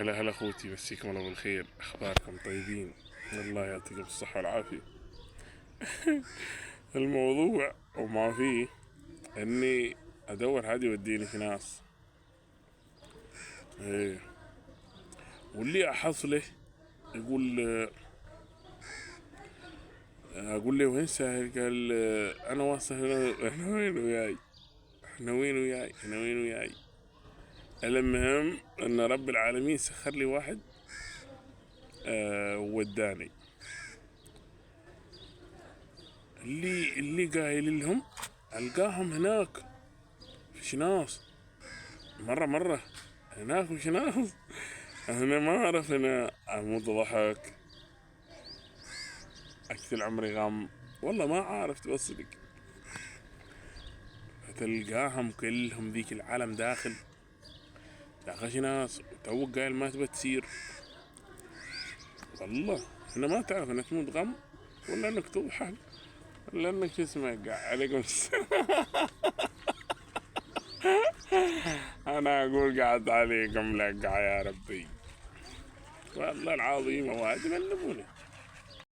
هلا هلا اخوتي، مسيكم الله بالخير. اخباركم طيبين؟ الله يعطيكم الصحة والعافية. الموضوع وما فيه اني ادور حد يوديني في ناس، ايه، واللي احصله يقول اقول له وين ساهر؟ قال انا واصل هنا. احنا وين وياي؟ احنا وين وياي؟ احنا وين وياي؟ المهم ان رب العالمين سخر لي واحد وداني. اللي قايل لهم القاهم هناك في شناص، مرة هناك في شناص. انا ما اعرف، انا اموت ضحك، اكثر عمري غام، والله ما عارف توصلك. فتلقاهم كلهم ذيك العالم داخل شناص، وتوك قايل ما تبى تسير. والله انا ما تعرف انك تموت غم، ولا انك تضحك، ولا انك تسمع. عليكم السلام. انا اقول قاعد عليكم لقع يا ربي، والله العظيم هو تمنبوني.